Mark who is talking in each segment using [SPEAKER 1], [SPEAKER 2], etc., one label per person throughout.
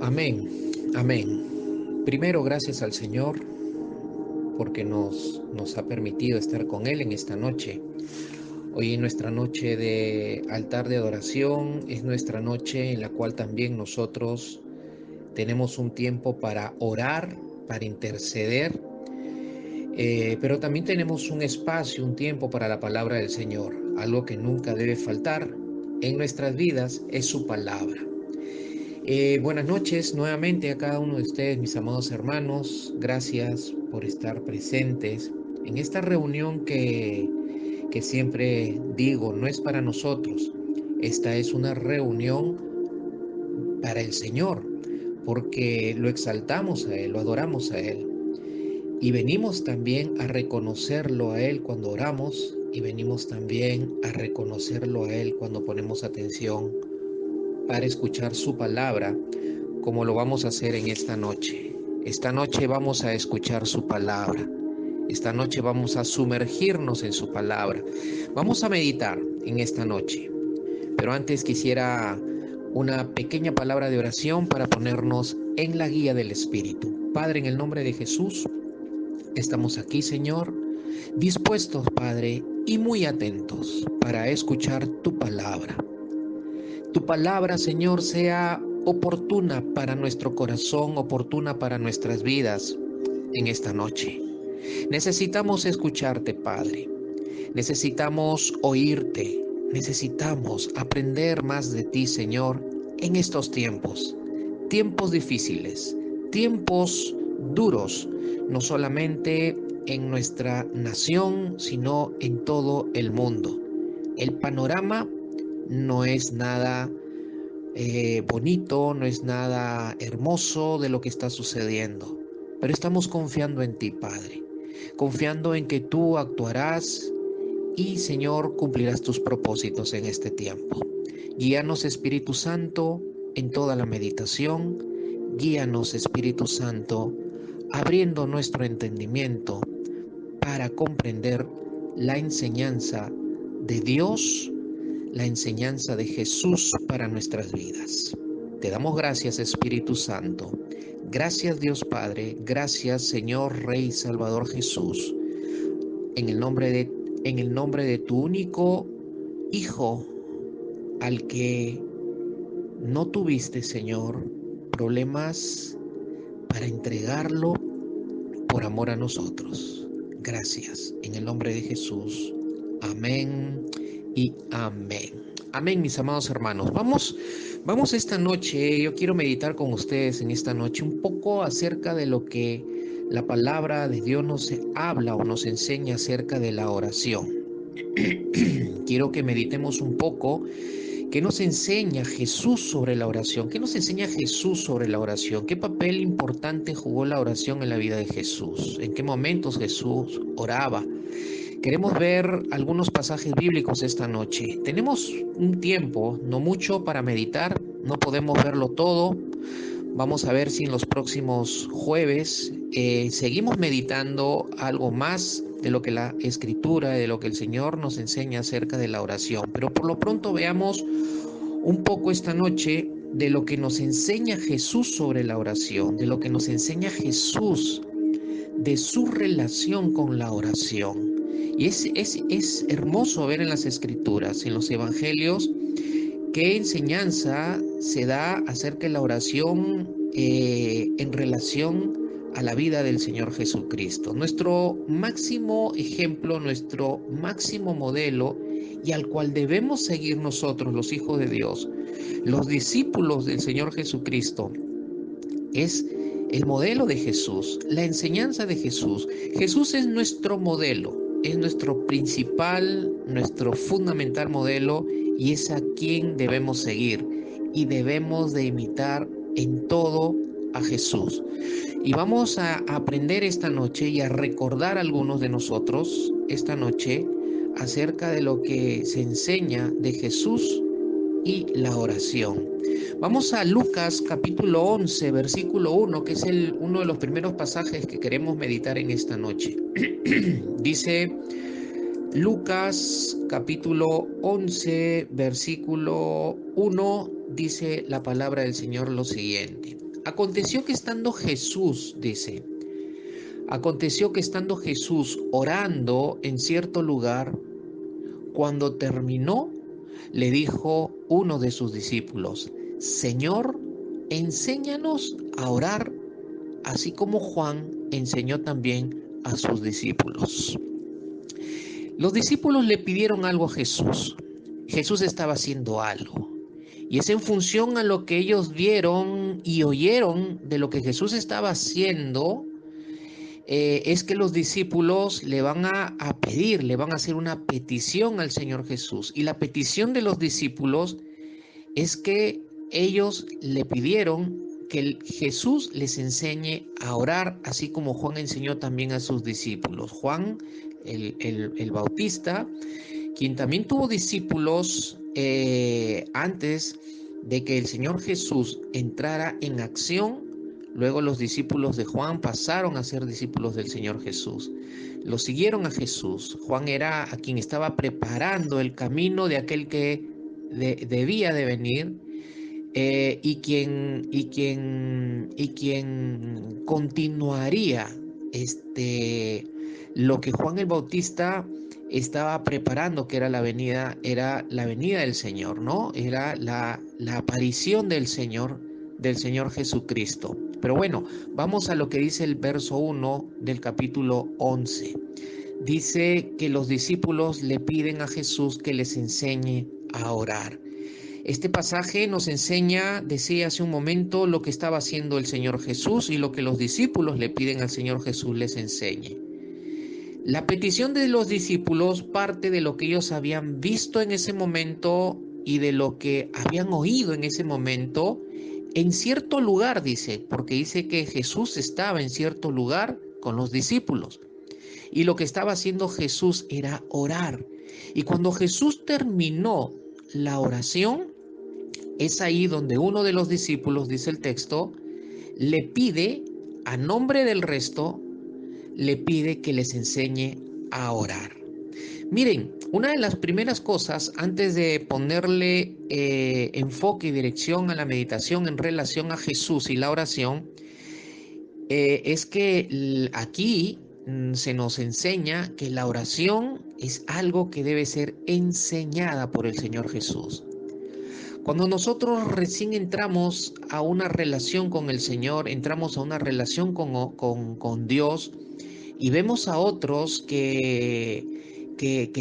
[SPEAKER 1] Amén, amén. Primero, gracias al Señor porque nos ha permitido estar con Él en esta noche. Hoy es nuestra noche de altar de adoración, es nuestra noche en la cual también nosotros tenemos un tiempo para orar, para interceder, pero también tenemos un espacio, un tiempo para la palabra del Señor. Algo que nunca debe faltar en nuestras vidas es su palabra. Buenas noches nuevamente a cada uno de ustedes, mis amados hermanos. Gracias por estar presentes en esta reunión que siempre digo, no es para nosotros. Esta es una reunión para el Señor, porque lo exaltamos a Él, lo adoramos a Él. Y venimos también a reconocerlo a Él cuando oramos y venimos también a reconocerlo a Él cuando ponemos atención para escuchar su palabra, como lo vamos a hacer en esta noche. Esta noche vamos a escuchar su palabra. Esta noche vamos a sumergirnos en su palabra. Vamos a meditar en esta noche. Pero antes quisiera una pequeña palabra de oración para ponernos en la guía del Espíritu. Padre, en el nombre de Jesús, estamos aquí, Señor, dispuestos, Padre, y muy atentos para escuchar tu palabra. Tu palabra, Señor, sea oportuna para nuestro corazón, oportuna para nuestras vidas en esta noche. Necesitamos escucharte, Padre. Necesitamos oírte. Necesitamos aprender más de ti, Señor, en estos tiempos. Tiempos difíciles, tiempos duros, no solamente en nuestra nación, sino en todo el mundo. El panorama no es nada bonito, no es nada hermoso de lo que está sucediendo, pero estamos confiando en ti, Padre, confiando en que tú actuarás y, Señor, cumplirás tus propósitos en este tiempo. Guíanos, Espíritu Santo, en toda la meditación. Guíanos, Espíritu Santo, abriendo nuestro entendimiento para comprender la enseñanza de Dios, la enseñanza de Jesús para nuestras vidas. Te damos gracias, Espíritu Santo. Gracias, Dios Padre. Gracias, Señor Rey Salvador Jesús. En el nombre de tu único Hijo, al que no tuviste, Señor, problemas para entregarlo por amor a nosotros. Gracias. En el nombre de Jesús. Amén y amén. Amén, mis amados hermanos. Vamos esta noche. Yo quiero meditar con ustedes en esta noche un poco acerca de lo que la palabra de Dios nos habla o nos enseña acerca de la oración. Quiero que meditemos un poco. ¿Qué nos enseña Jesús sobre la oración? ¿Qué nos enseña Jesús sobre la oración? ¿Qué papel importante jugó la oración en la vida de Jesús? ¿En qué momentos Jesús oraba? Queremos ver algunos pasajes bíblicos esta noche. Tenemos un tiempo, no mucho, para meditar. No podemos verlo todo. Vamos a ver si en los próximos jueves seguimos meditando algo más de lo que la Escritura, de lo que el Señor nos enseña acerca de la oración. Pero por lo pronto veamos un poco esta noche de lo que nos enseña Jesús sobre la oración, de lo que nos enseña Jesús, de su relación con la oración. Y es hermoso ver en las Escrituras, en los Evangelios, qué enseñanza se da acerca de la oración en relación a la vida del Señor Jesucristo. Nuestro máximo ejemplo, nuestro máximo modelo y al cual debemos seguir nosotros, los hijos de Dios, los discípulos del Señor Jesucristo, es el modelo de Jesús, la enseñanza de Jesús. Jesús es nuestro modelo, es nuestro principal, nuestro fundamental modelo y es a quien debemos seguir y debemos de imitar en todo a Jesús. Y vamos a aprender esta noche y a recordar a algunos de nosotros esta noche acerca de lo que se enseña de Jesús y la oración. Vamos a Lucas capítulo 11, versículo 1, que es uno de los primeros pasajes que queremos meditar en esta noche. Dice Lucas capítulo 11, versículo 1, dice la palabra del Señor lo siguiente. Aconteció que estando Jesús, dice, aconteció que estando Jesús orando en cierto lugar, cuando terminó, le dijo uno de sus discípulos: Señor, enséñanos a orar, así como Juan enseñó también a sus discípulos. Los discípulos le pidieron algo a Jesús. Jesús estaba haciendo algo. Y es en función a lo que ellos vieron y oyeron de lo que Jesús estaba haciendo, es que los discípulos le van a pedir, le van a hacer una petición al Señor Jesús. Y la petición de los discípulos es que ellos le pidieron que Jesús les enseñe a orar, así como Juan enseñó también a sus discípulos. Juan, el Bautista, quien también tuvo discípulos antes de que el Señor Jesús entrara en acción. Luego los discípulos de Juan pasaron a ser discípulos del Señor Jesús. Lo siguieron a Jesús. Juan era a quien estaba preparando el camino de aquel que debía de venir, y quien continuaría lo que Juan el Bautista estaba preparando, que era la venida del Señor, ¿no? Era la aparición del Señor Jesucristo. Pero bueno, vamos a lo que dice el verso 1 del capítulo 11. Dice que los discípulos le piden a Jesús que les enseñe a orar. Este pasaje nos enseña, decía hace un momento, lo que estaba haciendo el Señor Jesús y lo que los discípulos le piden al Señor Jesús les enseñe. La petición de los discípulos parte de lo que ellos habían visto en ese momento y de lo que habían oído en ese momento en cierto lugar, dice, porque dice que Jesús estaba en cierto lugar con los discípulos. Y lo que estaba haciendo Jesús era orar. Y cuando Jesús terminó la oración, es ahí donde uno de los discípulos, dice el texto, le pide, a nombre del resto, le pide que les enseñe a orar. Miren, una de las primeras cosas, antes de ponerle enfoque y dirección a la meditación en relación a Jesús y la oración, es que aquí se nos enseña que la oración es algo que debe ser enseñada por el Señor Jesús. Cuando nosotros recién entramos a una relación con el Señor, entramos a una relación con Dios y vemos a otros que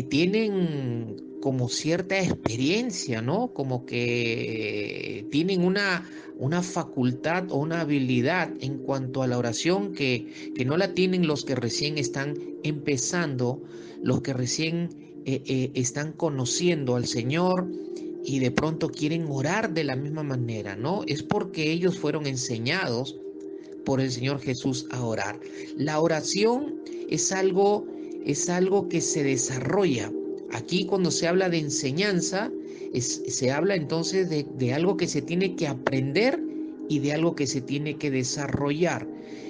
[SPEAKER 1] tienen como cierta experiencia, ¿no? Como que tienen una facultad o una habilidad en cuanto a la oración que no la tienen los que recién están empezando, los que recién están conociendo al Señor y de pronto quieren orar de la misma manera, ¿no? Es porque ellos fueron enseñados por el Señor Jesús a orar. La oración es algo que se desarrolla. Aquí cuando se habla de enseñanza, se habla entonces de algo que se tiene que aprender y de algo que se tiene que desarrollar.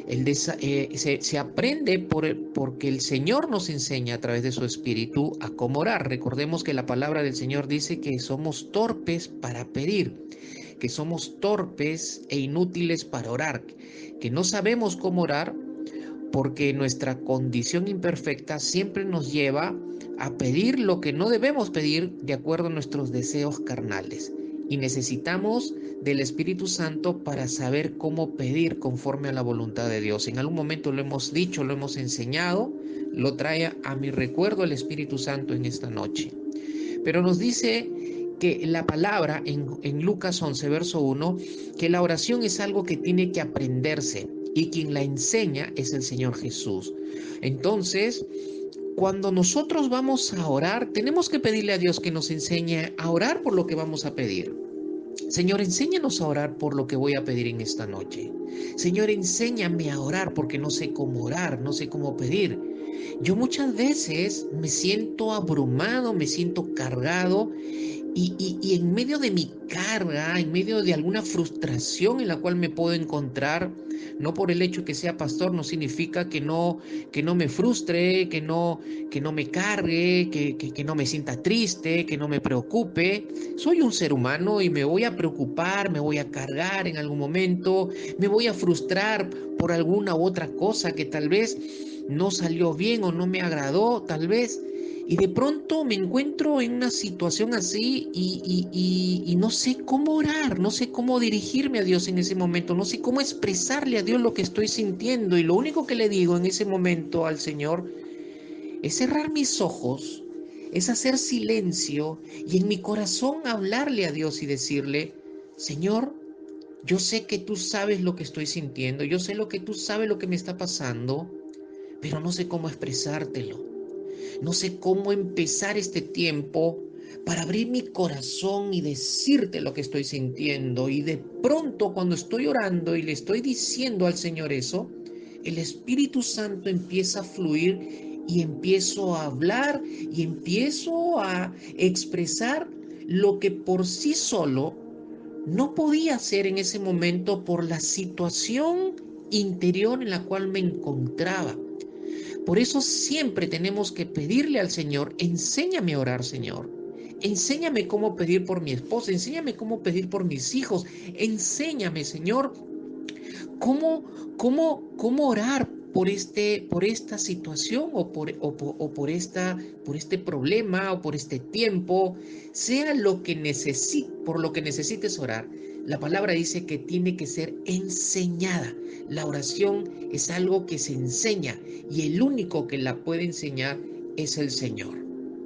[SPEAKER 1] Se aprende porque el Señor nos enseña a través de su Espíritu a cómo orar. Recordemos que la palabra del Señor dice que somos torpes para pedir, que somos torpes e inútiles para orar, que no sabemos cómo orar porque nuestra condición imperfecta siempre nos lleva a pedir lo que no debemos pedir de acuerdo a nuestros deseos carnales. Y necesitamos del Espíritu Santo para saber cómo pedir conforme a la voluntad de Dios. En algún momento lo hemos dicho, lo hemos enseñado, lo trae a mi recuerdo el Espíritu Santo en esta noche. Pero nos dice que la palabra en Lucas 11, verso 1, que la oración es algo que tiene que aprenderse y quien la enseña es el Señor Jesús. Entonces, cuando nosotros vamos a orar, tenemos que pedirle a Dios que nos enseñe a orar por lo que vamos a pedir. Señor, enséñanos a orar por lo que voy a pedir en esta noche. Señor, enséñame a orar porque no sé cómo orar, no sé cómo pedir. Yo muchas veces me siento abrumado, me siento cargado y en medio de mi carga, en medio de alguna frustración en la cual me puedo encontrar, no por el hecho que sea pastor, no significa que no me frustre, que no me cargue, que no me sienta triste, que no me preocupe. Soy un ser humano y me voy a preocupar, me voy a cargar en algún momento, me voy a frustrar por alguna u otra cosa que tal vez no salió bien o no me agradó, tal vez. Y de pronto me encuentro en una situación así y no sé cómo orar, no sé cómo dirigirme a Dios en ese momento, no sé cómo expresarle a Dios lo que estoy sintiendo. Y lo único que le digo en ese momento al Señor es cerrar mis ojos, es hacer silencio y en mi corazón hablarle a Dios y decirle, Señor, yo sé que tú sabes lo que estoy sintiendo, yo sé lo que tú sabes lo que me está pasando, pero no sé cómo expresártelo. No sé cómo empezar este tiempo para abrir mi corazón y decirte lo que estoy sintiendo. Y de pronto cuando estoy orando y le estoy diciendo al Señor eso, el Espíritu Santo empieza a fluir y empiezo a hablar y empiezo a expresar lo que por sí solo no podía hacer en ese momento por la situación interior en la cual me encontraba. Por eso siempre tenemos que pedirle al Señor, enséñame a orar, Señor. Enséñame cómo pedir por mi esposa, enséñame cómo pedir por mis hijos, enséñame, Señor, cómo, cómo orar por esta situación por este problema o por este tiempo, sea lo que por lo que necesites orar. La palabra dice que tiene que ser enseñada. La oración es algo que se enseña y el único que la puede enseñar es el Señor.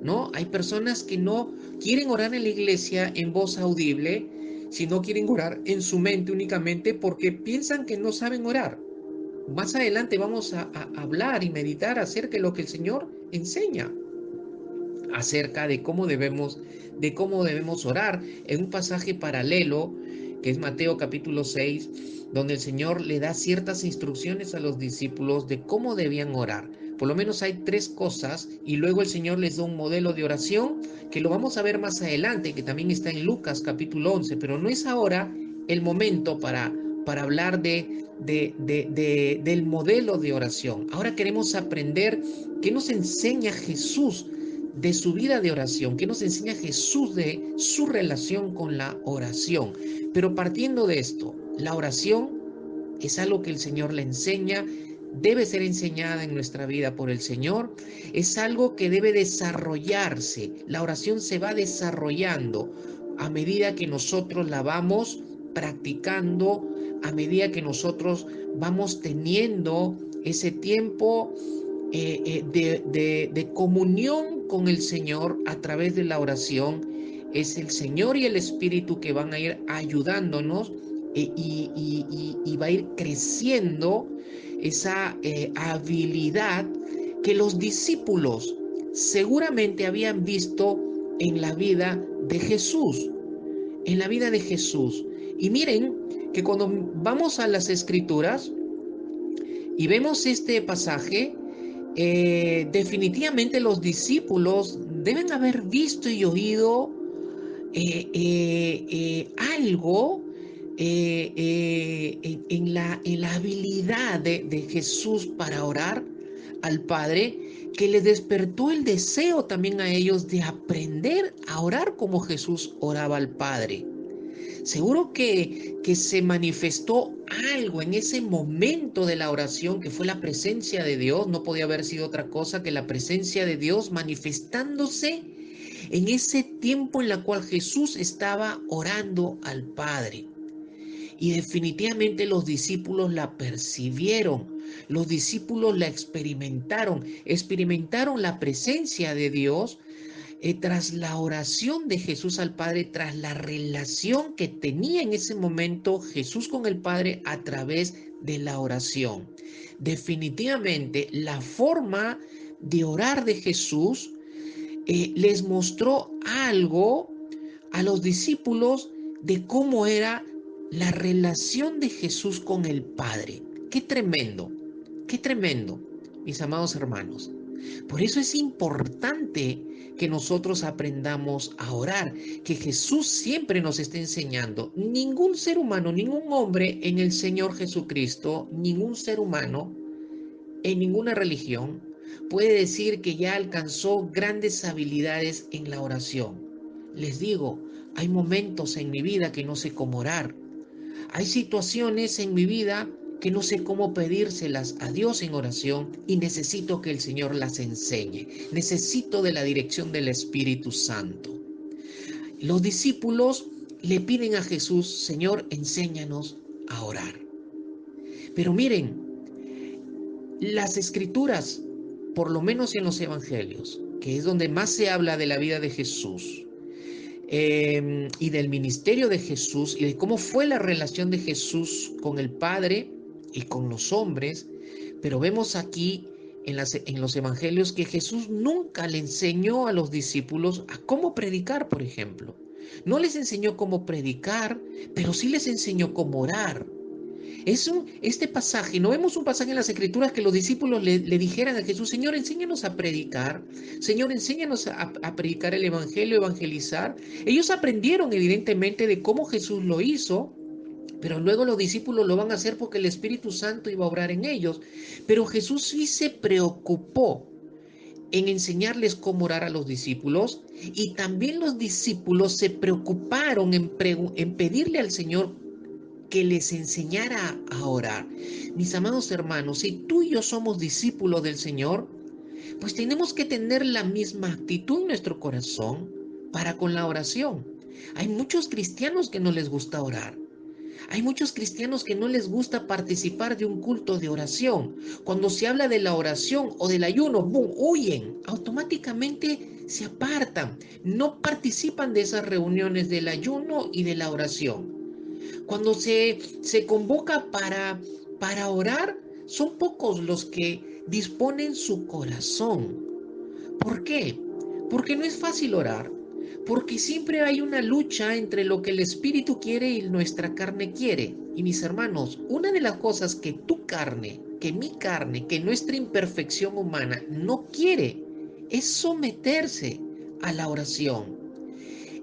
[SPEAKER 1] ¿No? Hay personas que no quieren orar en la iglesia en voz audible, si no quieren orar en su mente únicamente porque piensan que no saben orar. Más adelante vamos a hablar y meditar acerca de lo que el Señor enseña acerca de cómo debemos orar en un pasaje paralelo que es Mateo capítulo 6, donde el Señor le da ciertas instrucciones a los discípulos de cómo debían orar. Por lo menos hay tres cosas y luego el Señor les da un modelo de oración que lo vamos a ver más adelante, que también está en Lucas capítulo 11, pero no es ahora el momento para hablar del modelo de oración. Ahora queremos aprender qué nos enseña Jesús de su vida de oración, qué nos enseña Jesús de su relación con la oración. Pero partiendo de esto, la oración es algo que el Señor le enseña, debe ser enseñada en nuestra vida por el Señor, es algo que debe desarrollarse. La oración se va desarrollando a medida que nosotros la vamos practicando, a medida que nosotros vamos teniendo ese tiempo de comunión con el Señor a través de la oración. Es el Señor y el Espíritu que van a ir ayudándonos y va a ir creciendo esa habilidad que los discípulos seguramente habían visto en la vida de Jesús, en la vida de Jesús. Y miren que cuando vamos a las Escrituras y vemos este pasaje, definitivamente los discípulos deben haber visto y oído algo en la habilidad de Jesús para orar al Padre, que les despertó el deseo también a ellos de aprender a orar como Jesús oraba al Padre. Seguro que se manifestó algo en ese momento de la oración, que fue la presencia de Dios. No podía haber sido otra cosa que la presencia de Dios manifestándose en ese tiempo en la cual Jesús estaba orando al Padre. Y definitivamente los discípulos la percibieron, los discípulos la experimentaron la presencia de Dios tras la oración de Jesús al Padre, tras la relación que tenía en ese momento Jesús con el Padre a través de la oración. Definitivamente la forma de orar de Jesús les mostró algo a los discípulos de cómo era la relación de Jesús con el Padre. Qué tremendo, mis amados hermanos. Por eso es importante que nosotros aprendamos a orar, que Jesús siempre nos está enseñando. Ningún ser humano, ningún hombre en el Señor Jesucristo, ningún ser humano en ninguna religión puede decir que ya alcanzó grandes habilidades en la oración. Les digo, hay momentos en mi vida que no sé cómo orar. Hay situaciones en mi vida que no sé cómo pedírselas a Dios en oración y necesito que el Señor las enseñe. Necesito de la dirección del Espíritu Santo. Los discípulos le piden a Jesús, Señor, enséñanos a orar. Pero miren, las Escrituras, por lo menos en los Evangelios, que es donde más se habla de la vida de Jesús, y del ministerio de Jesús y de cómo fue la relación de Jesús con el Padre y con los hombres, pero vemos aquí en los evangelios que Jesús nunca le enseñó a los discípulos a cómo predicar, por ejemplo. No les enseñó cómo predicar, pero sí les enseñó cómo orar. Este pasaje, no vemos un pasaje en las Escrituras que los discípulos le dijeran a Jesús, Señor, enséñanos a predicar, Señor, enséñanos a predicar el Evangelio, evangelizar. Ellos aprendieron evidentemente de cómo Jesús lo hizo, pero luego los discípulos lo van a hacer porque el Espíritu Santo iba a obrar en ellos. Pero Jesús sí se preocupó en enseñarles cómo orar a los discípulos, y también los discípulos se preocuparon en pedirle al Señor que les enseñara a orar. Mis amados hermanos, si tú y yo somos discípulos del Señor, pues tenemos que tener la misma actitud en nuestro corazón para con la oración. Hay muchos cristianos que no les gusta orar. Hay muchos cristianos que no les gusta participar de un culto de oración. Cuando se habla de la oración o del ayuno, ¡bum!, huyen, automáticamente se apartan, no participan de esas reuniones del ayuno y de la oración. Cuando se convoca para orar, son pocos los que disponen su corazón. ¿Por qué? Porque no es fácil orar. Porque siempre hay una lucha entre lo que el Espíritu quiere y nuestra carne quiere. Y mis hermanos, una de las cosas que tu carne, que mi carne, que nuestra imperfección humana no quiere, es someterse a la oración.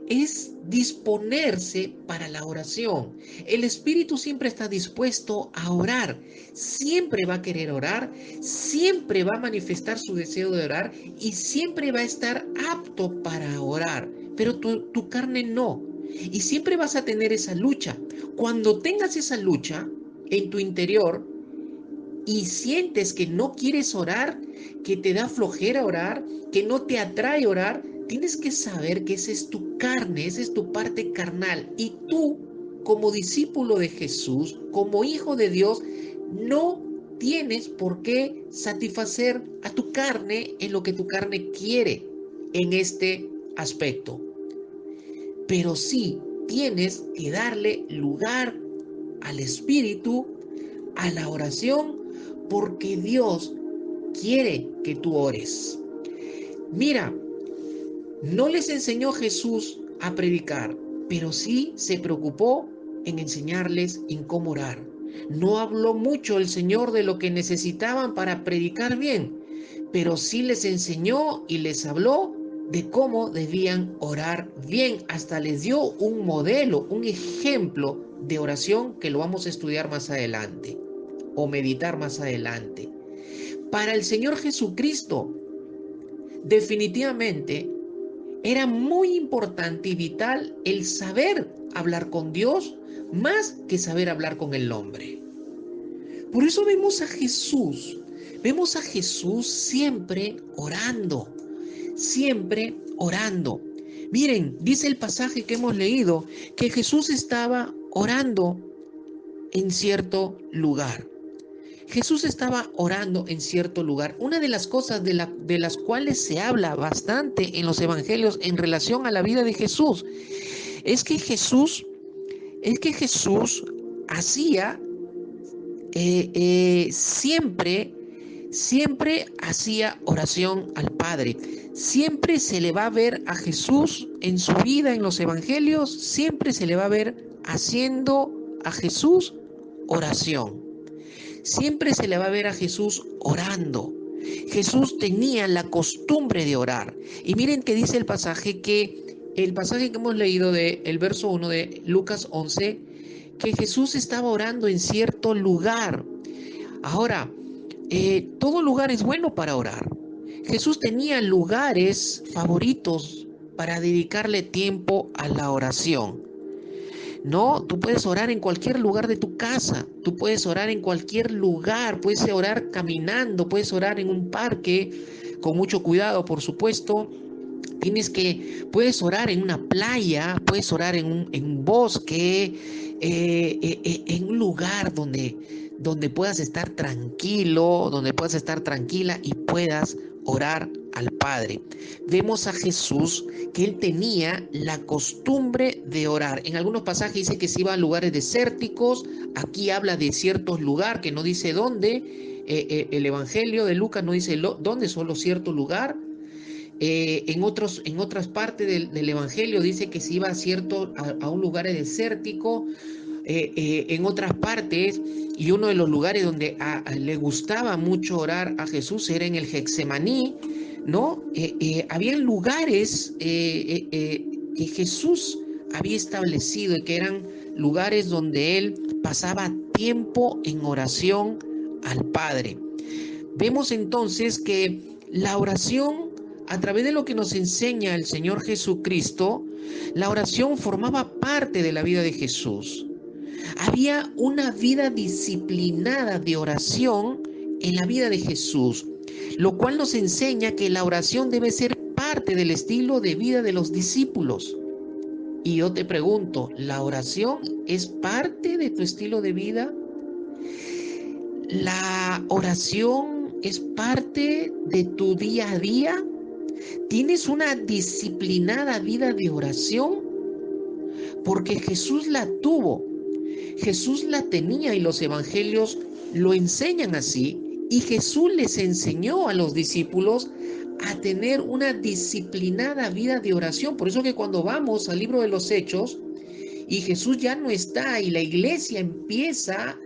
[SPEAKER 1] Es disponerse para la oración. El Espíritu siempre está dispuesto a orar, siempre va a querer orar, siempre va a manifestar su deseo de orar y siempre va a estar apto para orar, pero tu carne no. Y siempre vas a tener esa lucha. Cuando tengas esa lucha en tu interior y sientes que no quieres orar, que te da flojera orar, que no te atrae orar, tienes que saber que esa es tu carne, esa es tu parte carnal. Y tú, como discípulo de Jesús, como hijo de Dios, no tienes por qué satisfacer a tu carne en lo que tu carne quiere en este aspecto. Pero sí tienes que darle lugar al Espíritu, a la oración, porque Dios quiere que tú ores. Mira, no les enseñó Jesús a predicar, pero sí se preocupó en enseñarles en cómo orar. No habló mucho el Señor de lo que necesitaban para predicar bien, pero sí les enseñó y les habló de cómo debían orar bien. Hasta les dio un modelo, un ejemplo de oración que lo vamos a estudiar más adelante o meditar más adelante. Para el Señor Jesucristo, definitivamente, era muy importante y vital el saber hablar con Dios más que saber hablar con el hombre. Por eso vemos a Jesús siempre orando, siempre orando. Miren, dice el pasaje que hemos leído, que Jesús estaba orando en cierto lugar. Jesús estaba orando en cierto lugar. Una de las cosas de las cuales se habla bastante en los evangelios en relación a la vida de Jesús es que Jesús hacía siempre hacía oración al Padre. Siempre se le va a ver a Jesús en su vida en los evangelios, siempre se le va a ver haciendo a Jesús oración. Siempre se le va a ver a Jesús orando. Jesús tenía la costumbre de orar. Y miren que dice el pasaje que hemos leído del verso 1 de Lucas 11, que Jesús estaba orando en cierto lugar. Ahora, todo lugar es bueno para orar. Jesús tenía lugares favoritos para dedicarle tiempo a la oración. No, tú puedes orar en cualquier lugar de tu casa, tú puedes orar en cualquier lugar, puedes orar caminando, puedes orar en un parque, con mucho cuidado, por supuesto. Puedes orar en una playa, puedes orar en un bosque, en un lugar donde puedas estar tranquilo, donde puedas estar tranquila y puedas orar al Padre. Vemos a Jesús que él tenía la costumbre de orar. En algunos pasajes dice que se iba a lugares desérticos, aquí habla de ciertos lugares que no dice dónde. El Evangelio de Lucas no dice dónde, solo cierto lugar. En otras partes del Evangelio dice que se iba a un lugar desértico. En otras partes, y uno de los lugares donde le gustaba mucho orar a Jesús era en el Getsemaní, ¿no? Había lugares que Jesús había establecido y que eran lugares donde él pasaba tiempo en oración al Padre. Vemos entonces que la oración, a través de lo que nos enseña el Señor Jesucristo, la oración formaba parte de la vida de Jesús. Había una vida disciplinada de oración en la vida de Jesús, lo cual nos enseña que la oración debe ser parte del estilo de vida de los discípulos. Y yo te pregunto, ¿la oración es parte de tu estilo de vida? ¿La oración es parte de tu día a día? ¿Tienes una disciplinada vida de oración? Porque Jesús la tuvo. Jesús la tenía y los evangelios lo enseñan así. Y Jesús les enseñó a los discípulos a tener una disciplinada vida de oración. Por eso que cuando vamos al libro de los Hechos y Jesús ya no está y la iglesia empieza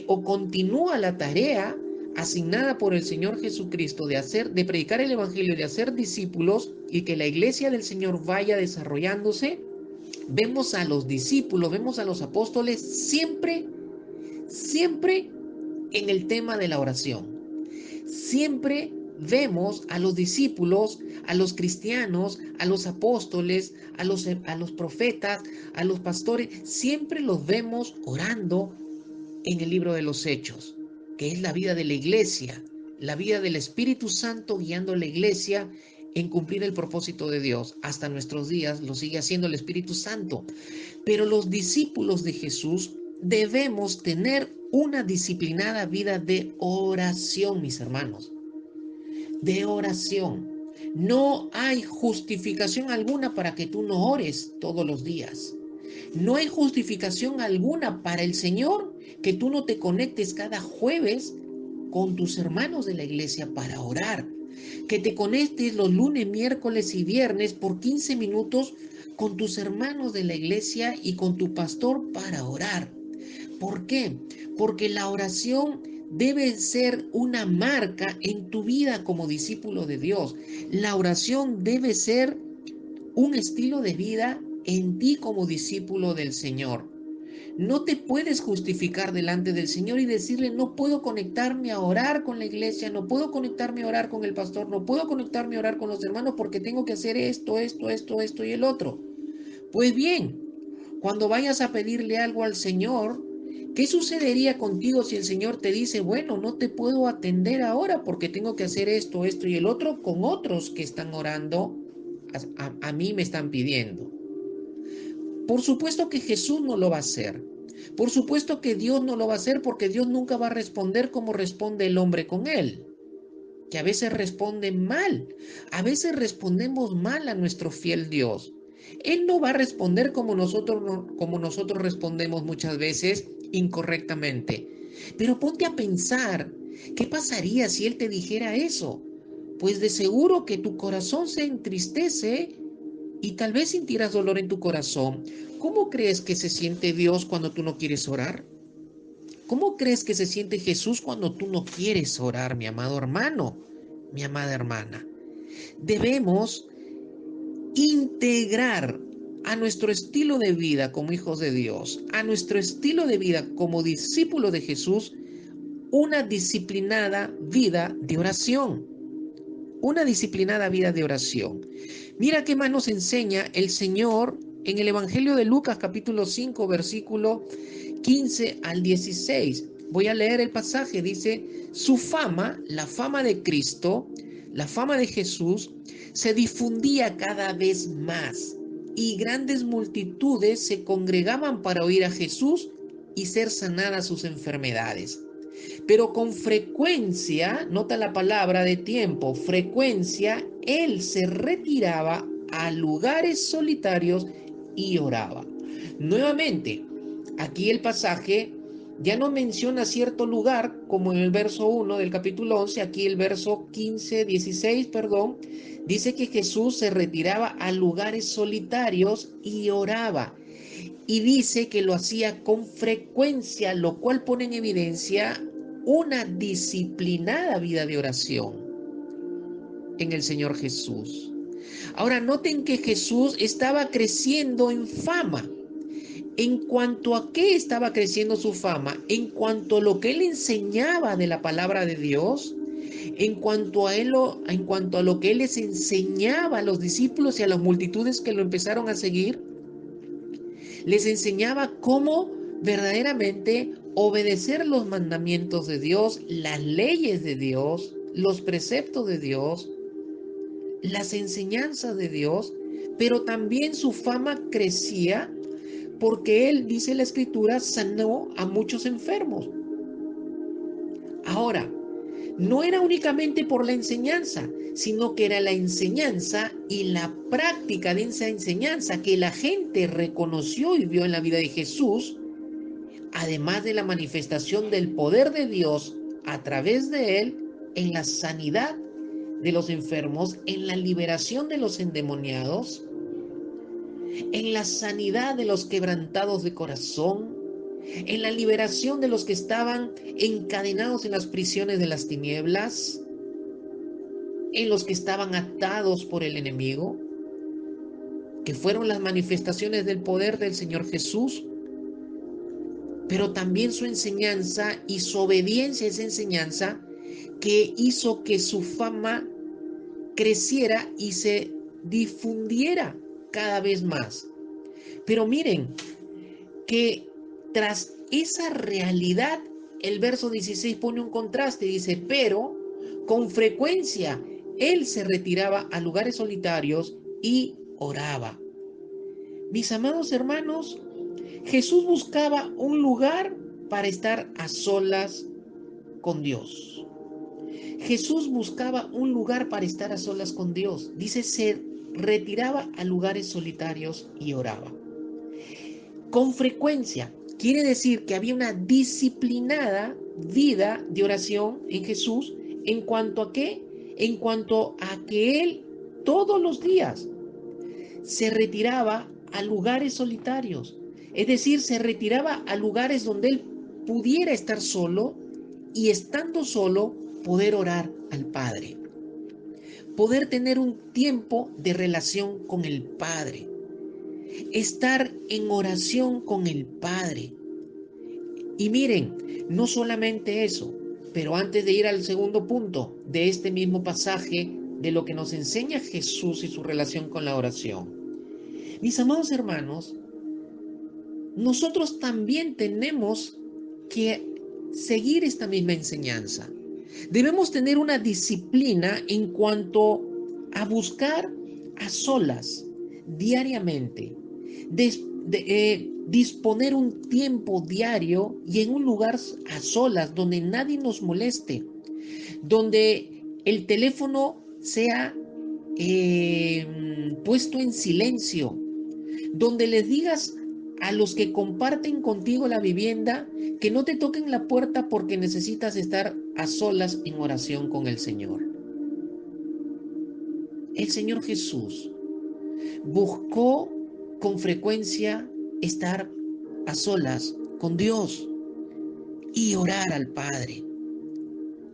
[SPEAKER 1] o continúa la tarea asignada por el Señor Jesucristo de predicar el evangelio, de hacer discípulos y que la iglesia del Señor vaya desarrollándose, vemos a los discípulos, vemos a los apóstoles siempre en el tema de la oración. Siempre vemos a los discípulos, a los cristianos, a los apóstoles, a los profetas, a los pastores, siempre los vemos orando en el libro de los Hechos, que es la vida de la iglesia, la vida del Espíritu Santo guiando a la iglesia en cumplir el propósito de Dios. Hasta nuestros días lo sigue haciendo el Espíritu Santo. Pero los discípulos de Jesús debemos tener una disciplinada vida de oración, mis hermanos. De oración. No hay justificación alguna para que tú no ores todos los días. No hay justificación alguna para el Señor que tú no te conectes cada jueves con tus hermanos de la iglesia para orar. Que te conectes los lunes, miércoles y viernes por 15 minutos con tus hermanos de la iglesia y con tu pastor para orar. ¿Por qué? Porque la oración debe ser una marca en tu vida como discípulo de Dios. La oración debe ser un estilo de vida en ti como discípulo del Señor. No te puedes justificar delante del Señor y decirle, no puedo conectarme a orar con la iglesia, no puedo conectarme a orar con el pastor, no puedo conectarme a orar con los hermanos porque tengo que hacer esto y el otro. Pues bien, cuando vayas a pedirle algo al Señor, ¿qué sucedería contigo si el Señor te dice, bueno, no te puedo atender ahora porque tengo que hacer esto y el otro con otros que están orando, a mí me están pidiendo? Por supuesto que Jesús no lo va a hacer. Por supuesto que Dios no lo va a hacer porque Dios nunca va a responder como responde el hombre con él, que a veces responde mal. A veces respondemos mal a nuestro fiel Dios. Él no va a responder como nosotros respondemos muchas veces incorrectamente. Pero ponte a pensar, ¿qué pasaría si Él te dijera eso? Pues de seguro que tu corazón se entristece y tal vez sintieras dolor en tu corazón. ¿Cómo crees que se siente Dios cuando tú no quieres orar? ¿Cómo crees que se siente Jesús cuando tú no quieres orar, mi amado hermano, mi amada hermana? Debemos integrar a nuestro estilo de vida como hijos de Dios, a nuestro estilo de vida como discípulos de Jesús, una disciplinada vida de oración. Una disciplinada vida de oración. Mira qué más nos enseña el Señor en el Evangelio de Lucas capítulo 5 versículo 15 al 16. Voy a leer el pasaje. Dice, su fama, la fama de Cristo, la fama de Jesús, se difundía cada vez más y grandes multitudes se congregaban para oír a Jesús y ser sanadas sus enfermedades. Pero con frecuencia, nota la palabra de tiempo, frecuencia, él se retiraba a lugares solitarios y oraba. Nuevamente, aquí el pasaje ya no menciona cierto lugar, como en el verso 1 del capítulo 11, aquí el verso 16, dice que Jesús se retiraba a lugares solitarios y oraba. Y dice que lo hacía con frecuencia, lo cual pone en evidencia una disciplinada vida de oración en el Señor Jesús. Ahora noten que Jesús estaba creciendo en fama. ¿En cuanto a qué estaba creciendo su fama? En cuanto a lo que él enseñaba de la palabra de Dios, en cuanto a lo que él les enseñaba a los discípulos y a las multitudes que lo empezaron a seguir, les enseñaba cómo verdaderamente obedecer los mandamientos de Dios, las leyes de Dios, los preceptos de Dios, las enseñanzas de Dios, pero también su fama crecía porque él, dice la Escritura, sanó a muchos enfermos. Ahora, no era únicamente por la enseñanza, sino que era la enseñanza y la práctica de esa enseñanza que la gente reconoció y vio en la vida de Jesús, además de la manifestación del poder de Dios a través de él en la sanidad de los enfermos, en la liberación de los endemoniados, en la sanidad de los quebrantados de corazón, en la liberación de los que estaban encadenados en las prisiones de las tinieblas, en los que estaban atados por el enemigo, que fueron las manifestaciones del poder del Señor Jesús, pero también su enseñanza y su obediencia a esa enseñanza que hizo que su fama creciera y se difundiera cada vez más. Pero miren que tras esa realidad, el verso 16 pone un contraste, dice, pero con frecuencia él se retiraba a lugares solitarios y oraba. Mis amados hermanos, Jesús buscaba un lugar para estar a solas con Dios. Jesús buscaba un lugar para estar a solas con Dios. Dice, se retiraba a lugares solitarios y oraba. Con frecuencia, quiere decir que había una disciplinada vida de oración en Jesús. ¿En cuanto a qué? En cuanto a que él todos los días se retiraba a lugares solitarios. Es decir, se retiraba a lugares donde él pudiera estar solo y estando solo poder orar al Padre. Poder tener un tiempo de relación con el Padre. Estar en oración con el Padre. Y miren, no solamente eso, pero antes de ir al segundo punto de este mismo pasaje, de lo que nos enseña Jesús y su relación con la oración. Mis amados hermanos, nosotros también tenemos que seguir esta misma enseñanza. Debemos tener una disciplina en cuanto a buscar a solas diariamente, disponer un tiempo diario y en un lugar a solas donde nadie nos moleste, donde el teléfono sea puesto en silencio, donde les digas a los que comparten contigo la vivienda que no te toquen la puerta porque necesitas estar a solas en oración con el Señor. El Señor Jesús buscó con frecuencia estar a solas con Dios. y orar al Padre,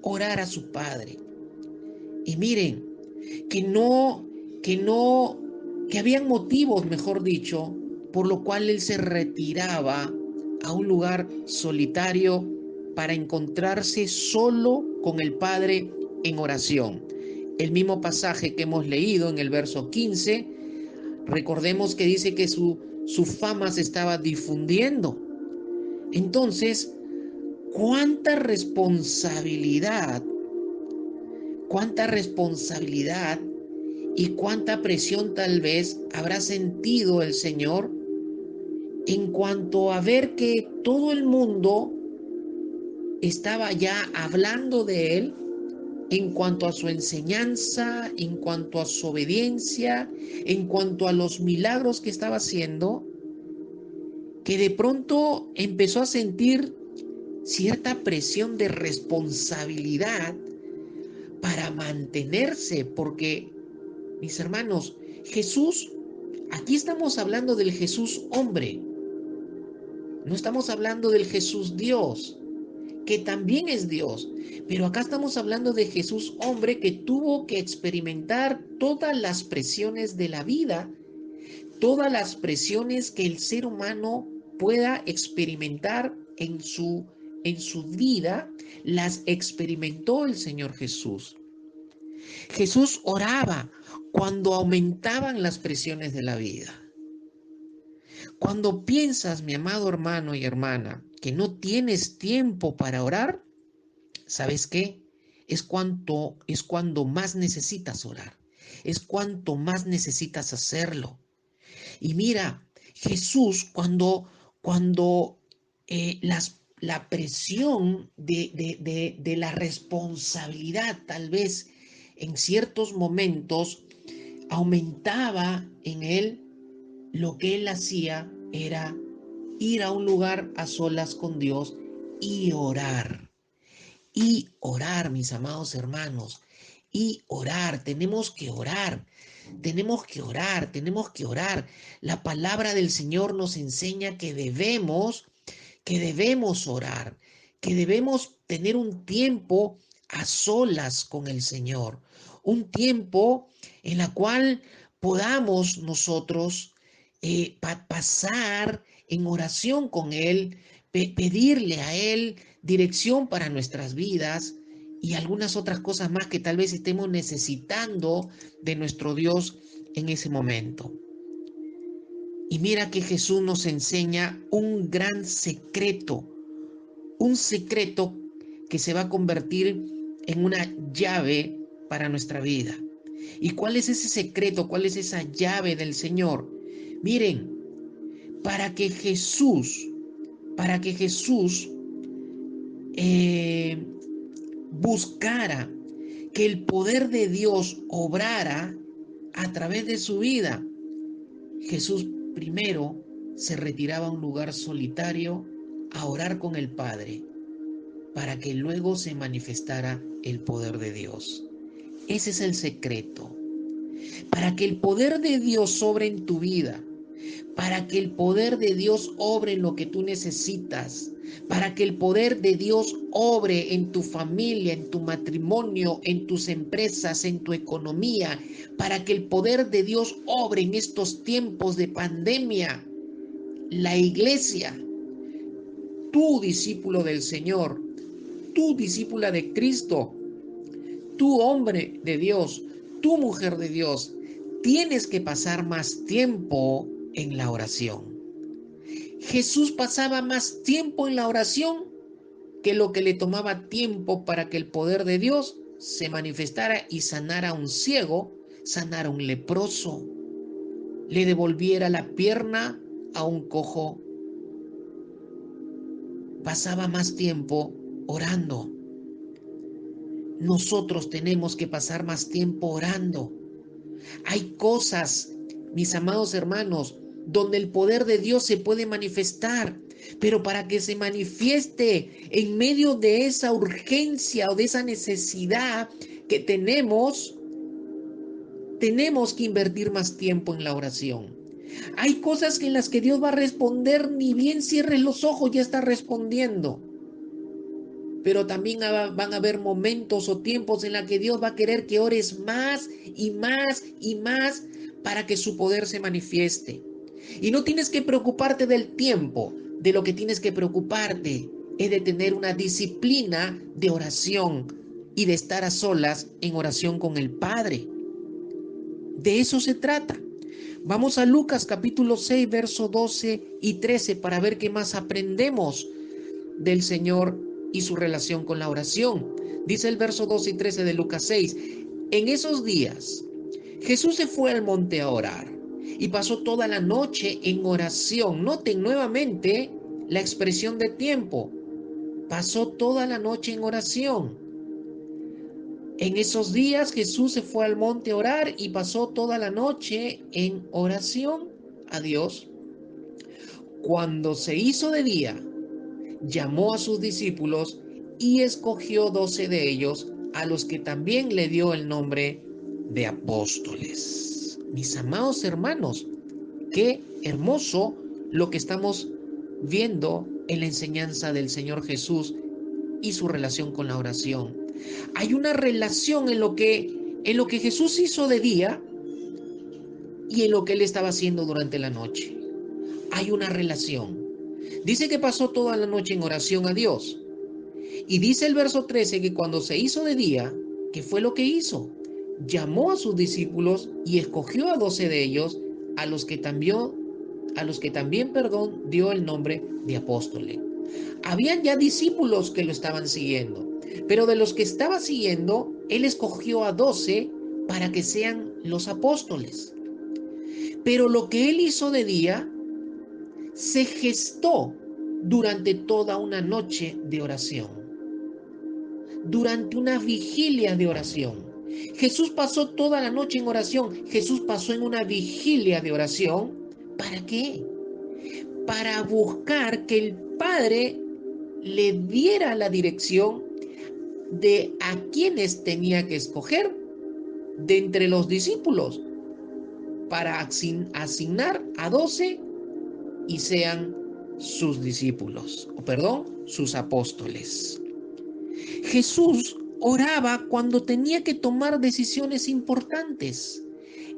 [SPEAKER 1] orar a su Padre. Y miren, que no, que no, que habían motivos, mejor dicho, por lo cual él se retiraba a un lugar solitario para encontrarse solo con el Padre en oración. El mismo pasaje que hemos leído en el verso 15, recordemos que dice que su fama se estaba difundiendo. Entonces, ¿cuánta responsabilidad y cuánta presión tal vez habrá sentido el Señor en cuanto a ver que todo el mundo estaba ya hablando de Él, en cuanto a su enseñanza, en cuanto a su obediencia, en cuanto a los milagros que estaba haciendo, que de pronto empezó a sentir cierta presión de responsabilidad para mantenerse, porque, mis hermanos, Jesús, aquí estamos hablando del Jesús hombre, no estamos hablando del Jesús Dios, que también es Dios, pero acá estamos hablando de Jesús hombre que tuvo que experimentar todas las presiones de la vida, todas las presiones que el ser humano pueda experimentar en su vida, las experimentó el Señor Jesús. Jesús oraba cuando aumentaban las presiones de la vida. Cuando piensas, mi amado hermano y hermana, que no tienes tiempo para orar, ¿sabes qué? Es cuando más necesitas orar. Es cuanto más necesitas hacerlo. Y mira, Jesús, cuando la presión de la responsabilidad, tal vez en ciertos momentos, aumentaba en él, lo que él hacía era ir a un lugar a solas con Dios y orar. Y orar, mis amados hermanos, y orar, tenemos que orar. Tenemos que orar, tenemos que orar. La palabra del Señor nos enseña que debemos orar, que debemos tener un tiempo a solas con el Señor, un tiempo en la cual podamos nosotros pasar en oración con Él, pedirle a Él dirección para nuestras vidas y algunas otras cosas más que tal vez estemos necesitando de nuestro Dios en ese momento. Y mira que Jesús nos enseña un gran secreto, un secreto que se va a convertir en una llave para nuestra vida. ¿Y cuál es ese secreto? ¿Cuál es esa llave del Señor? Miren, para que Jesús buscara que el poder de Dios obrara a través de su vida, Jesús primero se retiraba a un lugar solitario a orar con el Padre para que luego se manifestara el poder de Dios. Ese es el secreto. Para que el poder de Dios obre en tu vida, para que el poder de Dios obre en lo que tú necesitas, para que el poder de Dios obre en tu familia, en tu matrimonio, en tus empresas, en tu economía, para que el poder de Dios obre en estos tiempos de pandemia. La iglesia, tú discípulo del Señor, tú discípula de Cristo, tú hombre de Dios, tú mujer de Dios, tienes que pasar más tiempo en la oración. Jesús pasaba más tiempo en la oración que lo que le tomaba tiempo para que el poder de Dios se manifestara y sanara a un ciego, sanara a un leproso, le devolviera la pierna a un cojo. Pasaba más tiempo orando. Nosotros tenemos que pasar más tiempo orando. Hay cosas, mis amados hermanos, donde el poder de Dios se puede manifestar, pero para que se manifieste en medio de esa urgencia o de esa necesidad que tenemos que invertir más tiempo en la oración. Hay cosas en las que Dios va a responder, ni bien cierres los ojos, ya está respondiendo. pero también van a haber momentos o tiempos en los que Dios va a querer que ores más y más y más para que su poder se manifieste. Y no tienes que preocuparte del tiempo, de lo que tienes que preocuparte es de tener una disciplina de oración y de estar a solas en oración con el Padre. De eso se trata. Vamos a Lucas capítulo 6, versos 12 y 13 para ver qué más aprendemos del Señor y su relación con la oración. Dice el verso 12 y 13 de Lucas 6: en esos días Jesús se fue al monte a orar y pasó toda la noche en oración. Noten nuevamente la expresión de tiempo. Pasó toda la noche en oración. En esos días Jesús se fue al monte a orar y pasó toda la noche en oración a Dios. Cuando se hizo de día, llamó a sus discípulos y escogió 12 de ellos, a los que también le dio el nombre de apóstoles. Mis amados hermanos, qué hermoso lo que estamos viendo en la enseñanza del Señor Jesús y su relación con la oración. Hay una relación en lo que Jesús hizo de día y en lo que él estaba haciendo durante la noche. Hay una relación. Dice que pasó toda la noche en oración a Dios. Y dice el verso 13 que cuando se hizo de día, ¿qué fue lo que hizo? Llamó a sus discípulos y escogió a 12 de ellos, a los que también, dio el nombre de apóstoles. Habían ya discípulos que lo estaban siguiendo, pero de los que estaba siguiendo, él escogió a 12 para que sean los apóstoles. Pero lo que él hizo de día se gestó durante toda una noche de oración, durante una vigilia de oración. Jesús pasó toda la noche en oración. Jesús pasó en una vigilia de oración. ¿Para qué? Para buscar que el Padre le diera la dirección de a quienes tenía que escoger de entre los discípulos para asignar a 12 y sean sus discípulos, sus apóstoles. Jesús oraba cuando tenía que tomar decisiones importantes.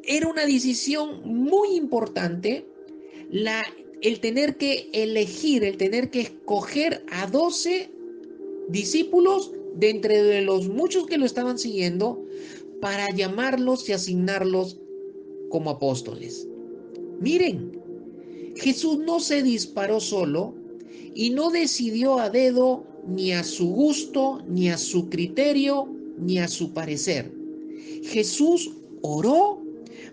[SPEAKER 1] Era una decisión muy importante el tener que elegir, el tener que escoger a 12 discípulos de entre los muchos que lo estaban siguiendo para llamarlos y asignarlos como apóstoles. Miren, Jesús no se disparó solo y no decidió a dedo ni a su gusto, ni a su criterio, ni a su parecer. Jesús oró,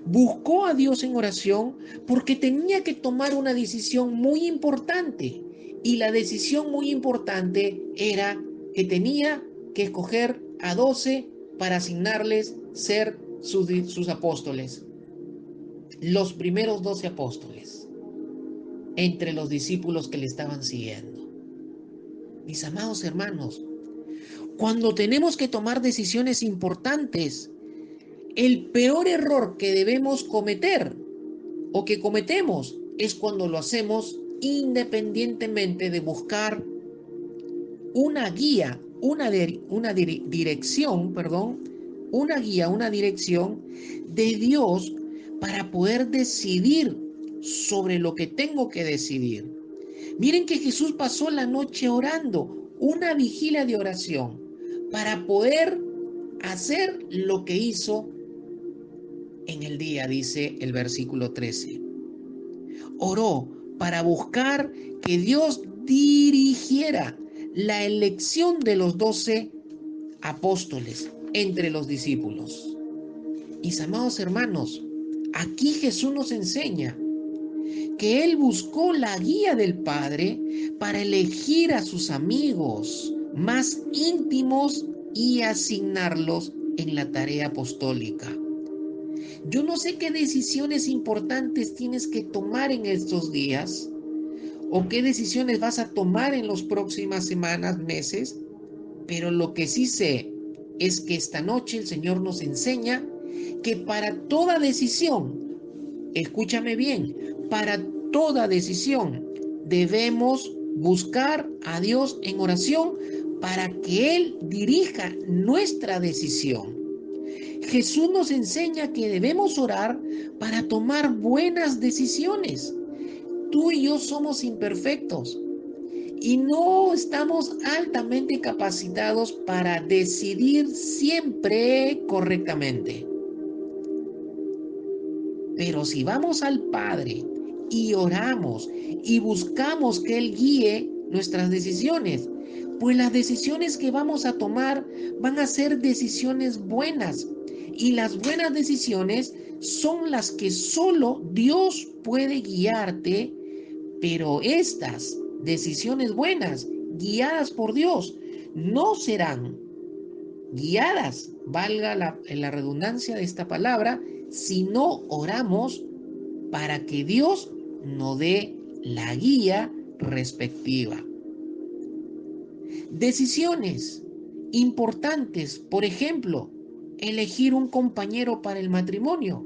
[SPEAKER 1] buscó a Dios en oración porque tenía que tomar una decisión muy importante. Y la decisión muy importante era que tenía que escoger a 12 para asignarles ser sus apóstoles. Los primeros 12 apóstoles entre los discípulos que le estaban siguiendo. Mis amados hermanos, cuando tenemos que tomar decisiones importantes, el peor error que debemos cometer o que cometemos es cuando lo hacemos independientemente de buscar una guía, una dirección de Dios para poder decidir sobre lo que tengo que decidir. Miren que Jesús pasó la noche orando, una vigilia de oración, para poder hacer lo que hizo en el día, dice el versículo 13. Oró para buscar que Dios dirigiera la elección de los 12 apóstoles entre los discípulos. Mis amados hermanos, aquí Jesús nos enseña que Él buscó la guía del Padre para elegir a sus amigos más íntimos y asignarlos en la tarea apostólica. Yo no sé qué decisiones importantes tienes que tomar en estos días o qué decisiones vas a tomar en las próximas semanas, meses, pero lo que sí sé es que esta noche el Señor nos enseña que para toda decisión, escúchame bien, para toda decisión debemos buscar a Dios en oración para que Él dirija nuestra decisión. Jesús nos enseña que debemos orar para tomar buenas decisiones. Tú y yo somos imperfectos y no estamos altamente capacitados para decidir siempre correctamente. Pero si vamos al Padre y oramos y buscamos que Él guíe nuestras decisiones, pues las decisiones que vamos a tomar van a ser decisiones buenas. Y las buenas decisiones son las que solo Dios puede guiarte, pero estas decisiones buenas, guiadas por Dios, no serán guiadas, valga la redundancia de esta palabra, si no oramos para que Dios nos dé la guía respectiva. Decisiones importantes, por ejemplo, elegir un compañero para el matrimonio,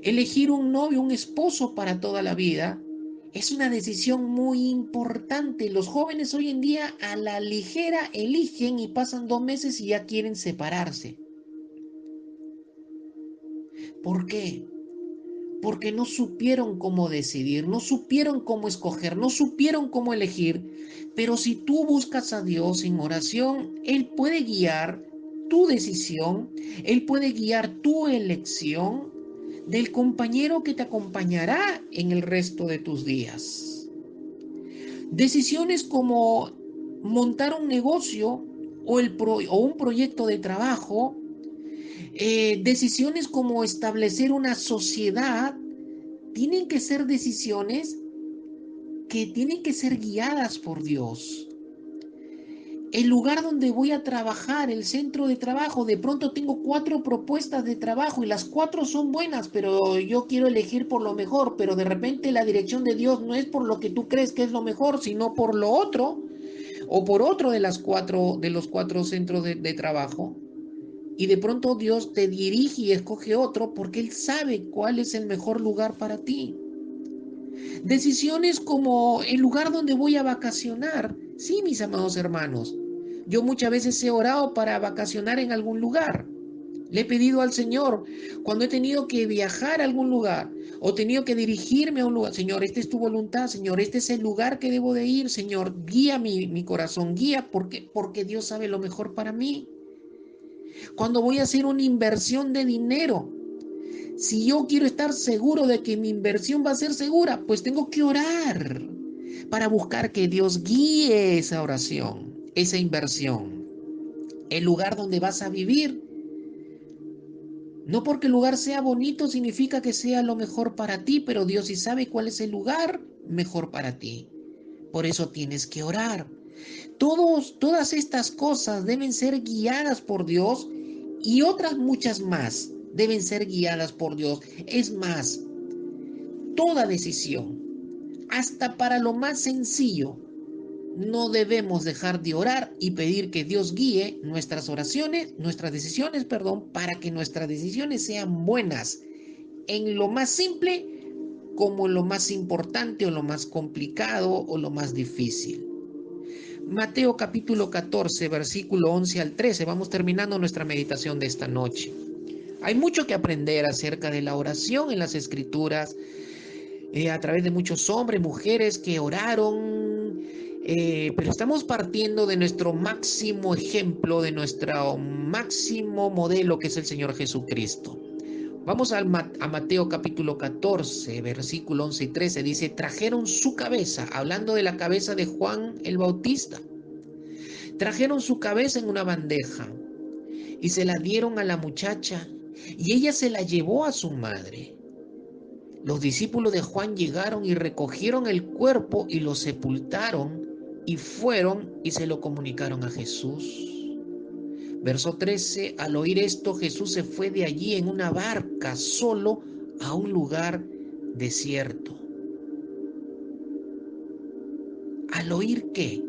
[SPEAKER 1] elegir un novio, un esposo para toda la vida, es una decisión muy importante. Los jóvenes hoy en día a la ligera eligen y pasan 2 meses y ya quieren separarse. ¿Por qué? Porque no supieron cómo decidir, no supieron cómo escoger, no supieron cómo elegir. Pero si tú buscas a Dios en oración, Él puede guiar tu decisión, Él puede guiar tu elección del compañero que te acompañará en el resto de tus días. Decisiones como montar un negocio o un proyecto de trabajo, decisiones como establecer una sociedad, tienen que ser decisiones que tienen que ser guiadas por Dios. El lugar donde voy a trabajar, el centro de trabajo, de pronto tengo 4 propuestas de trabajo y las 4 son buenas, pero yo quiero elegir por lo mejor, pero de repente la dirección de Dios no es por lo que tú crees que es lo mejor, sino por lo otro, o por otro de los 4 centros de trabajo. Y de pronto Dios te dirige y escoge otro porque Él sabe cuál es el mejor lugar para ti. Decisiones como el lugar donde voy a vacacionar. Sí, mis amados hermanos, yo muchas veces he orado para vacacionar en algún lugar. Le he pedido al Señor cuando he tenido que viajar a algún lugar o tenido que dirigirme a un lugar. Señor, esta es tu voluntad. Señor, este es el lugar que debo de ir. Señor, guía mi corazón, guía porque Dios sabe lo mejor para mí. Cuando voy a hacer una inversión de dinero, si yo quiero estar seguro de que mi inversión va a ser segura, pues tengo que orar para buscar que Dios guíe esa oración, esa inversión. El lugar donde vas a vivir, no porque el lugar sea bonito significa que sea lo mejor para ti, pero Dios sí sabe cuál es el lugar mejor para ti. Por eso tienes que orar. Todas estas cosas deben ser guiadas por Dios y otras muchas más deben ser guiadas por Dios. Es más, toda decisión, hasta para lo más sencillo, no debemos dejar de orar y pedir que Dios guíe nuestras decisiones, para que nuestras decisiones sean buenas en lo más simple como en lo más importante o lo más complicado o lo más difícil. Mateo capítulo 14, versículo 11 al 13. Vamos terminando nuestra meditación de esta noche. Hay mucho que aprender acerca de la oración en las Escrituras, a través de muchos hombres, mujeres que oraron, pero estamos partiendo de nuestro máximo ejemplo, de nuestro máximo modelo que es el Señor Jesucristo. Vamos a Mateo capítulo 14, versículo 11 y 13. Dice, trajeron su cabeza, hablando de la cabeza de Juan el Bautista. Trajeron su cabeza en una bandeja y se la dieron a la muchacha y ella se la llevó a su madre. Los discípulos de Juan llegaron y recogieron el cuerpo y lo sepultaron y fueron y se lo comunicaron a Jesús. Verso 13, al oír esto, Jesús se fue de allí en una barca solo a un lugar desierto. ¿Al oír qué?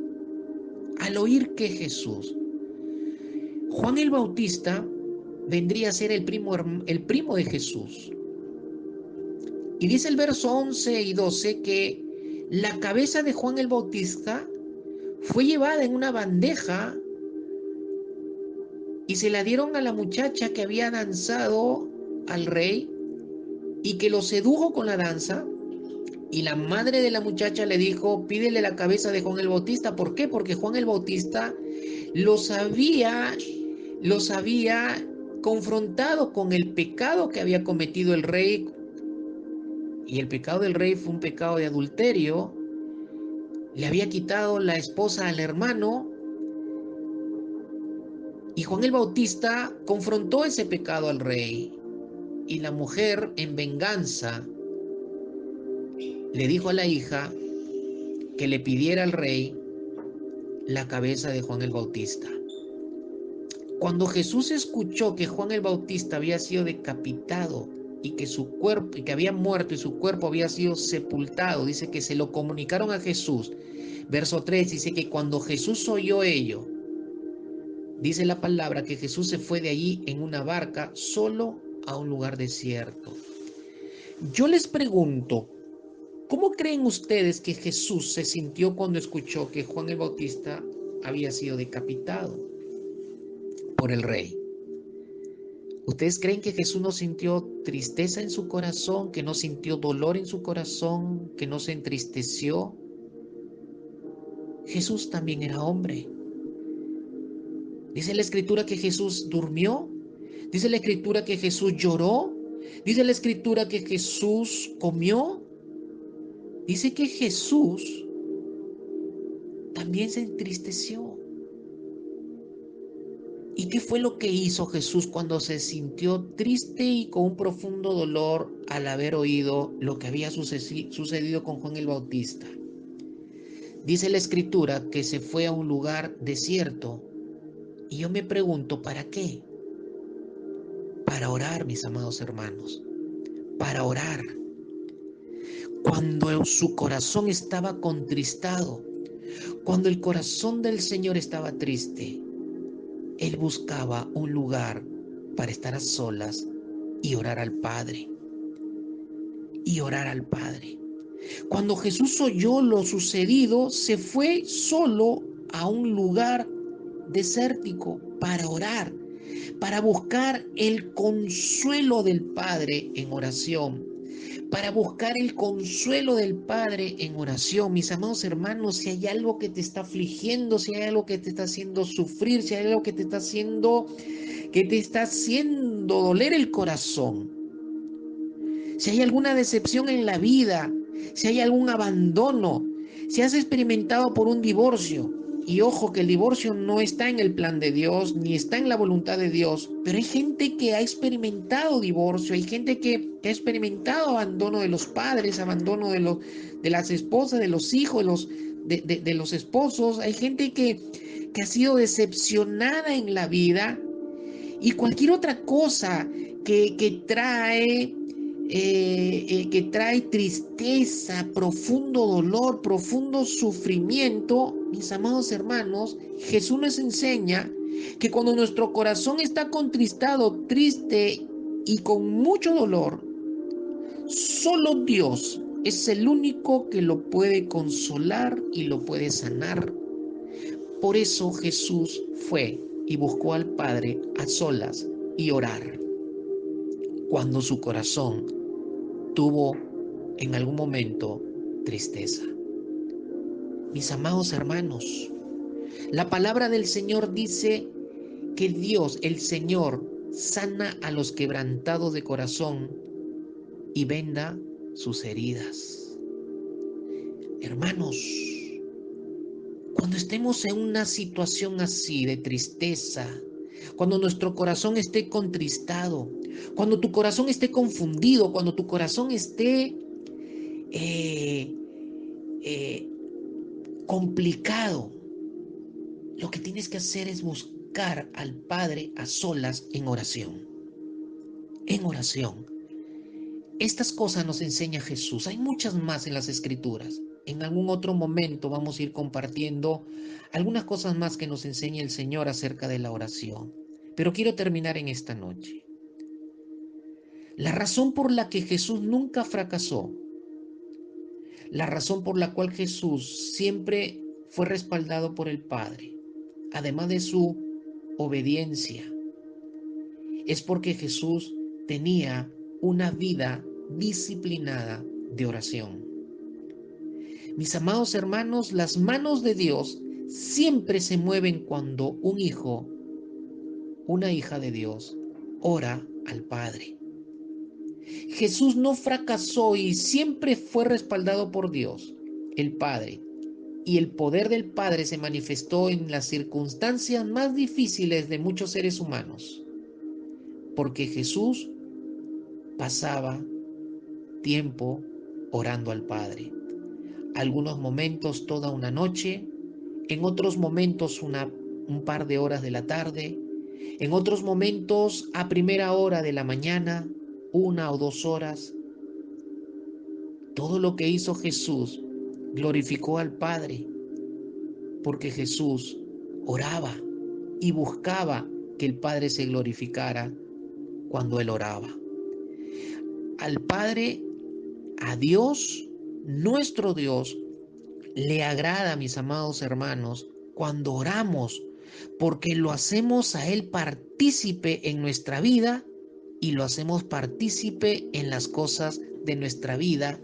[SPEAKER 1] Al oír que Jesús. Juan el Bautista vendría a ser el primo de Jesús. Y dice el verso 11 y 12 que la cabeza de Juan el Bautista fue llevada en una bandeja y se la dieron a la muchacha que había danzado al rey y que lo sedujo con la danza. Y la madre de la muchacha le dijo, pídele la cabeza de Juan el Bautista. ¿Por qué? Porque Juan el Bautista los había confrontado con el pecado que había cometido el rey. Y el pecado del rey fue un pecado de adulterio. Le había quitado la esposa al hermano. Y Juan el Bautista confrontó ese pecado al rey. Y la mujer, en venganza, le dijo a la hija que le pidiera al rey la cabeza de Juan el Bautista. Cuando Jesús escuchó que Juan el Bautista había sido decapitado y que su cuerpo, y que había muerto y su cuerpo había sido sepultado, dice que se lo comunicaron a Jesús. Verso 3 dice que cuando Jesús oyó ello, dice la palabra que Jesús se fue de allí en una barca solo a un lugar desierto. Yo les pregunto, ¿cómo creen ustedes que Jesús se sintió cuando escuchó que Juan el Bautista había sido decapitado por el rey? ¿Ustedes creen que Jesús no sintió tristeza en su corazón, que no sintió dolor en su corazón, que no se entristeció? Jesús también era hombre. Dice la Escritura que Jesús durmió. Dice la Escritura que Jesús lloró. Dice la Escritura que Jesús comió. Dice que Jesús también se entristeció. ¿Y qué fue lo que hizo Jesús cuando se sintió triste y con un profundo dolor al haber oído lo que había sucedido con Juan el Bautista? Dice la Escritura que se fue a un lugar desierto. Y yo me pregunto, ¿para qué? Para orar, mis amados hermanos. Para orar. Cuando su corazón estaba contristado, cuando el corazón del Señor estaba triste, Él buscaba un lugar para estar a solas y orar al Padre. Y orar al Padre. Cuando Jesús oyó lo sucedido, se fue solo a un lugar desértico para orar, para buscar el consuelo del Padre en oración. Para buscar el consuelo del Padre en oración. Mis amados hermanos, si hay algo que te está afligiendo, si hay algo que te está haciendo sufrir, si hay algo que te está haciendo doler el corazón, si hay alguna decepción en la vida, si hay algún abandono, si has experimentado por un divorcio, y ojo que el divorcio no está en el plan de Dios, ni está en la voluntad de Dios, pero hay gente que ha experimentado divorcio, hay gente que ha experimentado abandono de los padres, abandono de las esposas, de los hijos, de los esposos, hay gente que ha sido decepcionada en la vida y cualquier otra cosa que trae tristeza, profundo dolor, profundo sufrimiento. Mis amados hermanos, Jesús nos enseña que cuando nuestro corazón está contristado, triste y con mucho dolor, solo Dios es el único que lo puede consolar y lo puede sanar. Por eso Jesús fue y buscó al Padre a solas y orar. Cuando su corazón tuvo en algún momento tristeza. Mis amados hermanos, la palabra del Señor dice que Dios, el Señor, sana a los quebrantados de corazón y venda sus heridas. Hermanos, cuando estemos en una situación así de tristeza, cuando nuestro corazón esté contristado, cuando tu corazón esté confundido, cuando tu corazón esté complicado, lo que tienes que hacer es buscar al Padre a solas en oración. En oración. Estas cosas nos enseña Jesús. Hay muchas más en las Escrituras. En algún otro momento vamos a ir compartiendo algunas cosas más que nos enseña el Señor acerca de la oración. Pero quiero terminar en esta noche. La razón por la que Jesús nunca fracasó, la razón por la cual Jesús siempre fue respaldado por el Padre, además de su obediencia, Es porque Jesús tenía una vida disciplinada de oración. Mis amados hermanos, las manos de Dios siempre se mueven cuando un hijo, una hija de Dios, ora al Padre. Jesús no fracasó y siempre fue respaldado por Dios, el Padre. Y el poder del Padre se manifestó en las circunstancias más difíciles de muchos seres humanos, porque Jesús pasaba tiempo orando al Padre. Algunos momentos toda una noche, en otros momentos un par de horas de la tarde, en otros momentos a primera hora de la mañana, 1 o 2 horas. Todo lo que hizo Jesús glorificó al Padre, porque Jesús oraba y buscaba que el Padre se glorificara cuando Él oraba. Al Padre, a Dios, nuestro Dios, le agrada, mis amados hermanos, cuando oramos, porque lo hacemos a Él partícipe en nuestra vida y lo hacemos partícipe en las cosas de nuestra vida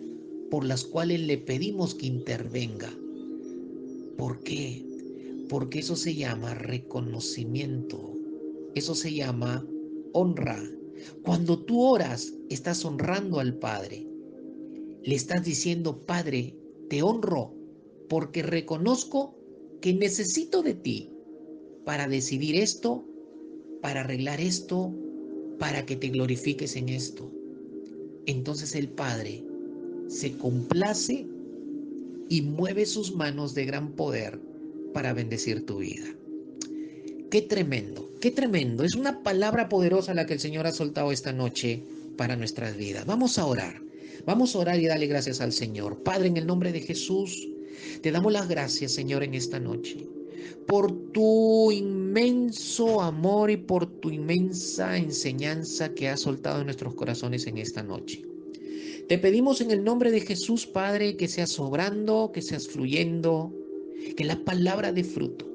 [SPEAKER 1] por las cuales le pedimos que intervenga. ¿Por qué? Porque eso se llama reconocimiento, eso se llama honra. Cuando tú oras, estás honrando al Padre. Le estás diciendo: Padre, te honro porque reconozco que necesito de ti para decidir esto, para arreglar esto, para que te glorifiques en esto. Entonces el Padre se complace y mueve sus manos de gran poder para bendecir tu vida. Qué tremendo, qué tremendo. Es una palabra poderosa la que el Señor ha soltado esta noche para nuestras vidas. Vamos a orar. Vamos a orar y darle gracias al Señor. Padre, en el nombre de Jesús, te damos las gracias, Señor, en esta noche, por tu inmenso amor y por tu inmensa enseñanza que has soltado en nuestros corazones en esta noche. Te pedimos en el nombre de Jesús, Padre, que seas obrando, que seas fluyendo, que la palabra dé fruto.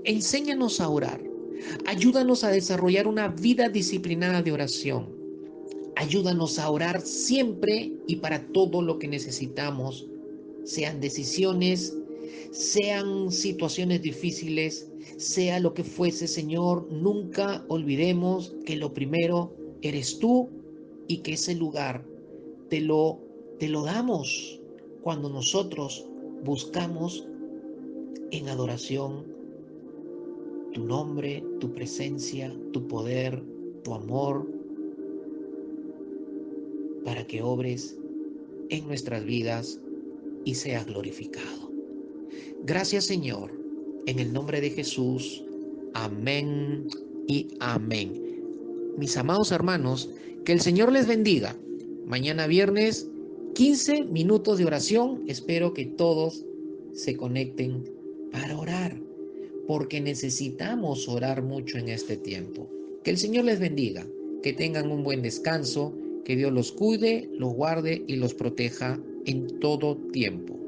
[SPEAKER 1] Enséñanos a orar. Ayúdanos a desarrollar una vida disciplinada de oración. Ayúdanos a orar siempre y para todo lo que necesitamos, sean decisiones, sean situaciones difíciles, sea lo que fuese, Señor. Nunca olvidemos que lo primero eres tú y que ese lugar te lo damos cuando nosotros buscamos en adoración tu nombre, tu presencia, tu poder, tu amor, para que obres en nuestras vidas y seas glorificado. Gracias, Señor, en el nombre de Jesús. Amén y amén. Mis amados hermanos, que el Señor les bendiga. Mañana viernes, 15 minutos de oración. Espero que todos se conecten para orar, porque necesitamos orar mucho en este tiempo. Que el Señor les bendiga, que tengan un buen descanso, que Dios los cuide, los guarde y los proteja en todo tiempo.